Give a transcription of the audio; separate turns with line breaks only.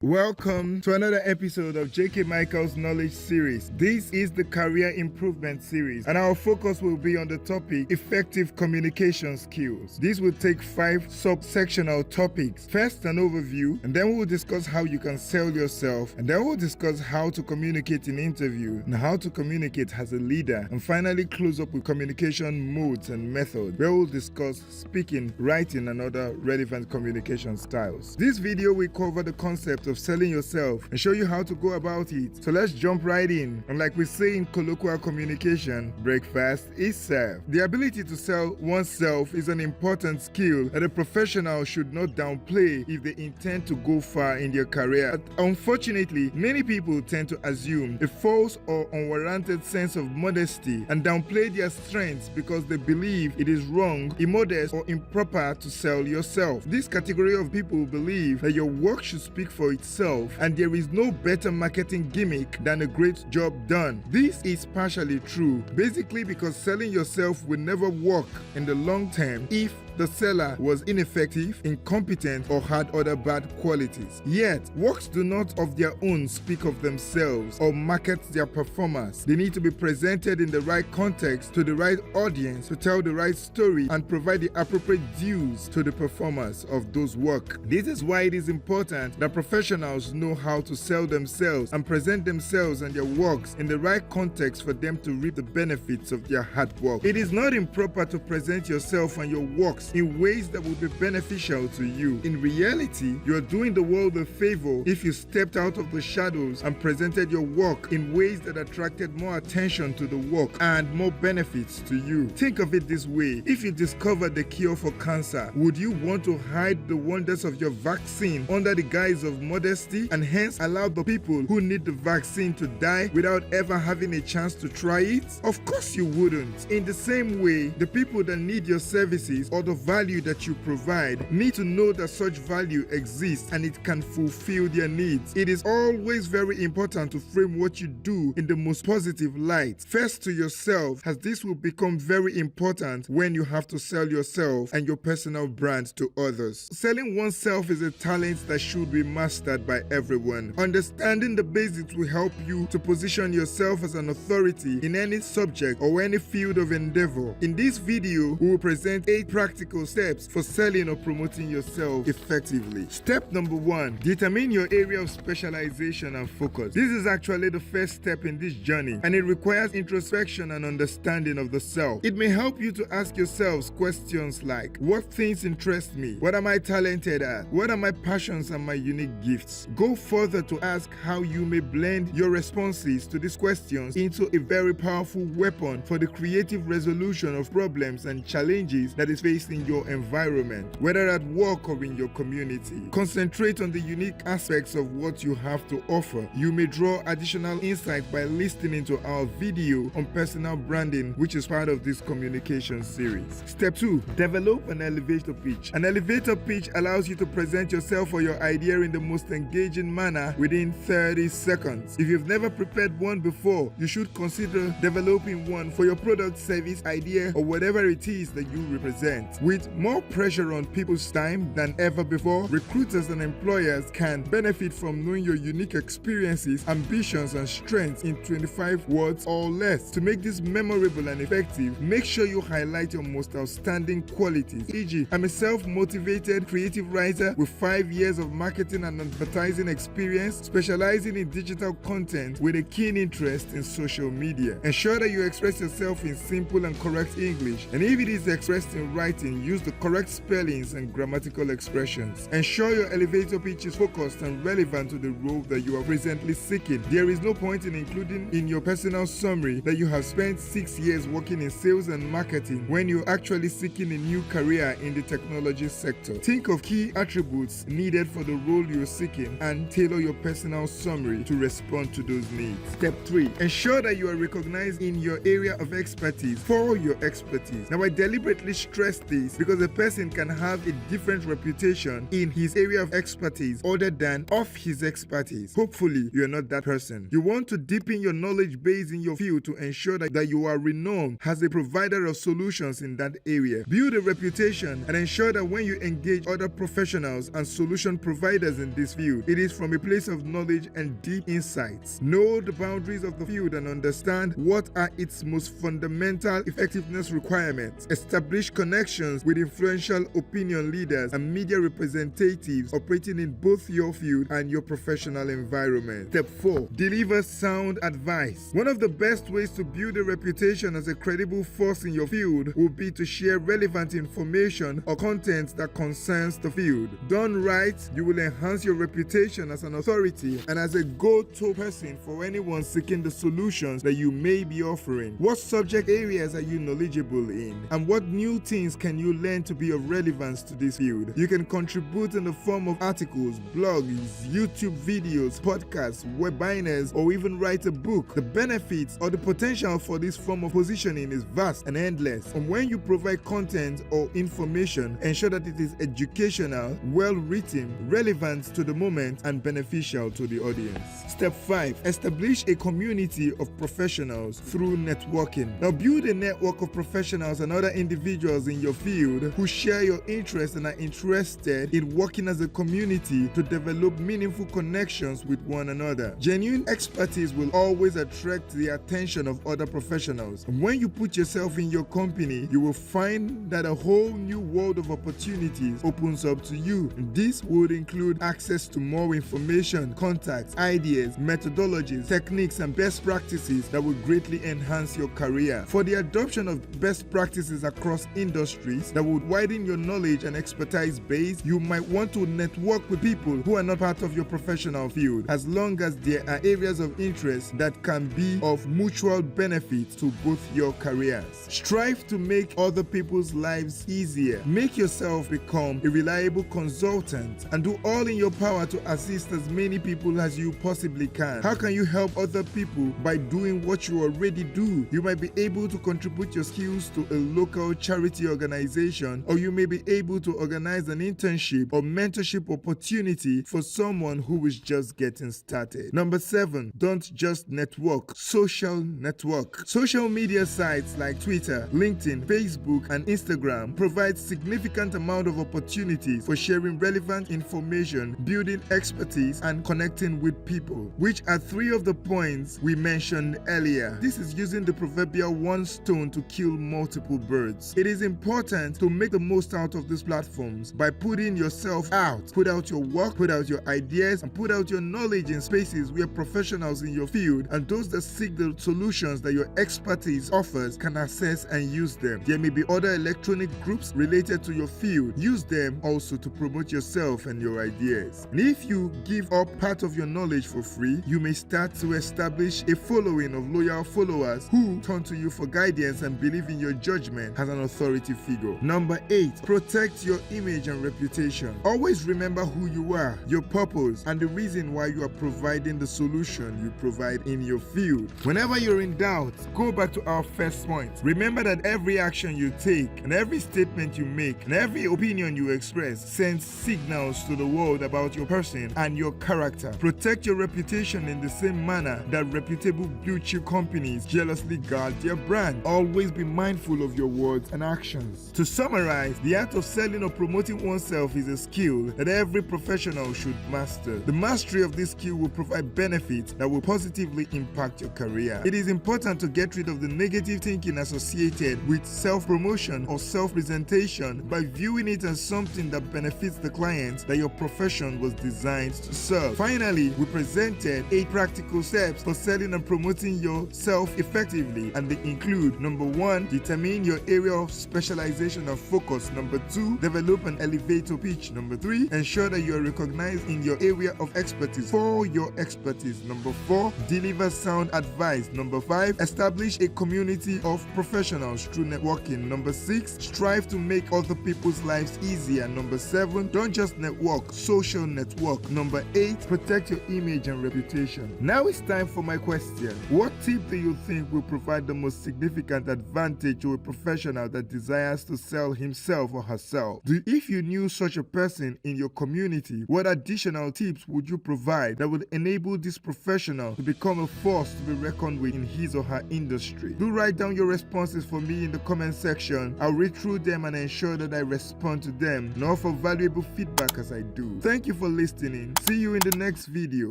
Welcome to another episode of J.K. Michael's Knowledge Series. This is the Career Improvement Series, and our focus will be on the topic Effective Communication Skills. This will take 5 subsectional topics. First, an overview, and then we will discuss how you can sell yourself, and then we'll discuss how to communicate in interview, and how to communicate as a leader, and finally close up with communication modes and methods, where we'll discuss speaking, writing, and other relevant communication styles. This video will cover the concept of selling yourself and show you how to go about it. So let's jump right in. And like we say in colloquial communication, breakfast is served. The ability to sell oneself is an important skill that a professional should not downplay if they intend to go far in their career. But unfortunately, many people tend to assume a false or unwarranted sense of modesty and downplay their strengths because they believe it is wrong, immodest, or improper to sell yourself. This category of people believe that your work should speak for itself, and there is no better marketing gimmick than a great job done. This is partially true, basically because selling yourself will never work in the long term if the seller was ineffective, incompetent, or had other bad qualities. Yet, works do not of their own speak of themselves or market their performance. They need to be presented in the right context to the right audience to tell the right story and provide the appropriate dues to the performance of those work. This is why it is important that professionals know how to sell themselves and present themselves and their works in the right context for them to reap the benefits of their hard work. It is not improper to present yourself and your works in ways that will be beneficial to you. In reality, you are doing the world a favor if you stepped out of the shadows and presented your work in ways that attracted more attention to the work and more benefits to you. Think of it this way: if you discovered the cure for cancer, would you want to hide the wonders of your vaccine under the guise of modesty and hence allow the people who need the vaccine to die without ever having a chance to try it? Of course you wouldn't. In the same way, the people that need your services or the value that you provide need to know that such value exists and it can fulfill their needs. It is always very important to frame what you do in the most positive light. First to yourself, as this will become very important when you have to sell yourself and your personal brand to others. Selling oneself is a talent that should be mastered by everyone. Understanding the basics will help you to position yourself as an authority in any subject or any field of endeavor. In this video, we will present 8 practical steps for selling or promoting yourself effectively. Step number 1, determine your area of specialization and focus. This is actually the first step in this journey, and it requires introspection and understanding of the self. It may help you to ask yourselves questions like, what things interest me? What am I talented at? What are my passions and my unique gifts? Go further to ask how you may blend your responses to these questions into a very powerful weapon for the creative resolution of problems and challenges that is faced in your environment, whether at work or in your community. Concentrate on the unique aspects of what you have to offer. You may draw additional insight by listening to our video on personal branding, which is part of this communication series. Step 2, develop an elevator pitch. An elevator pitch allows you to present yourself or your idea in the most engaging manner within 30 seconds. If you've never prepared one before, you should consider developing one for your product, service, idea, or whatever it is that you represent. With more pressure on people's time than ever before, recruiters and employers can benefit from knowing your unique experiences, ambitions, and strengths in 25 words or less. To make this memorable and effective, make sure you highlight your most outstanding qualities, e.g., I'm a self-motivated creative writer with 5 years of marketing and advertising experience, specializing in digital content with a keen interest in social media. Ensure that you express yourself in simple and correct English, and if it is expressed in writing, use the correct spellings and grammatical expressions. Ensure your elevator pitch is focused and relevant to the role that you are presently seeking. There is no point in including in your personal summary that you have spent 6 years working in sales and marketing when you're actually seeking a new career in the technology sector. Think of key attributes needed for the role you're seeking and tailor your personal summary to respond to those needs. Step 3, ensure that you are recognized in your area of expertise for your expertise. Now, I deliberately stress this this because a person can have a different reputation in his area of expertise other than of his expertise. Hopefully, you are not that person. You want to deepen your knowledge base in your field to ensure that you are renowned as a provider of solutions in that area. Build a reputation and ensure that when you engage other professionals and solution providers in this field, it is from a place of knowledge and deep insights. Know the boundaries of the field and understand what are its most fundamental effectiveness requirements. Establish connections with influential opinion leaders and media representatives operating in both your field and your professional environment. Step 4. Deliver sound advice. One of the best ways to build a reputation as a credible force in your field will be to share relevant information or content that concerns the field. Done right, you will enhance your reputation as an authority and as a go-to person for anyone seeking the solutions that you may be offering. What subject areas are you knowledgeable in? And what new things can you learn to be of relevance to this field? You can contribute in the form of articles, blogs, YouTube videos, podcasts, webinars, or even write a book. The benefits or the potential for this form of positioning is vast and endless. And when you provide content or information, ensure that it is educational, well-written, relevant to the moment, and beneficial to the audience. Step 5. Establish a community of professionals through networking. Now, build a network of professionals and other individuals in your field who share your interests and are interested in working as a community to develop meaningful connections with one another. Genuine expertise will always attract the attention of other professionals. And when you put yourself in your company, you will find that a whole new world of opportunities opens up to you. And this would include access to more information, contacts, ideas, methodologies, techniques, and best practices that will greatly enhance your career. For the adoption of best practices across industries that would widen your knowledge and expertise base, you might want to network with people who are not part of your professional field, as long as there are areas of interest that can be of mutual benefit to both your careers. Strive to make other people's lives easier. Make yourself become a reliable consultant and do all in your power to assist as many people as you possibly can. How can you help other people? By doing what you already do. You might be able to contribute your skills to a local charity organization, or you may be able to organize an internship or mentorship opportunity for someone who is just getting started. Number 7, don't just network, social network. Social media sites like Twitter, LinkedIn, Facebook, and Instagram provide significant amount of opportunities for sharing relevant information, building expertise, and connecting with people, which are 3 of the points we mentioned earlier. This is using the proverbial one stone to kill multiple birds. It is important to make the most out of these platforms by putting yourself out. Put out your work, put out your ideas, and put out your knowledge in spaces where professionals in your field and those that seek the solutions that your expertise offers can access and use them. There may be other electronic groups related to your field. Use them also to promote yourself and your ideas. And if you give up part of your knowledge for free, you may start to establish a following of loyal followers who turn to you for guidance and believe in your judgment as an authority figure. Number 8, protect your image and reputation. Always remember who you are, your purpose, and the reason why you are providing the solution you provide in your field. Whenever you're in doubt, go back to our first point. Remember that every action you take and every statement you make and every opinion you express sends signals to the world about your person and your character. Protect your reputation in the same manner that reputable blue chip companies jealously guard their brand. Always be mindful of your words and actions. To summarize, the art of selling or promoting oneself is a skill that every professional should master. The mastery of this skill will provide benefits that will positively impact your career. It is important to get rid of the negative thinking associated with self-promotion or self-presentation by viewing it as something that benefits the client that your profession was designed to serve. Finally, we presented 8 practical steps for selling and promoting yourself effectively, and they include: number 1, determine your area of specialization and focus. Number 2, develop an elevator pitch. Number 3, ensure that you are recognized in your area of expertise for your expertise. Number 4, deliver sound advice. Number 5, establish a community of professionals through networking. Number 6, strive to make other people's lives easier. Number 7, don't just network, social network. Number 8, protect your image and reputation. Now it's time for my question. What tip do you think will provide the most significant advantage to a professional that desires to to sell himself or herself? If you knew such a person in your community, what additional tips would you provide that would enable this professional to become a force to be reckoned with in his or her industry? Do write down your responses for me in the comment section. I'll read through them and ensure that I respond to them and offer valuable feedback as I do. Thank you for listening. See you in the next video.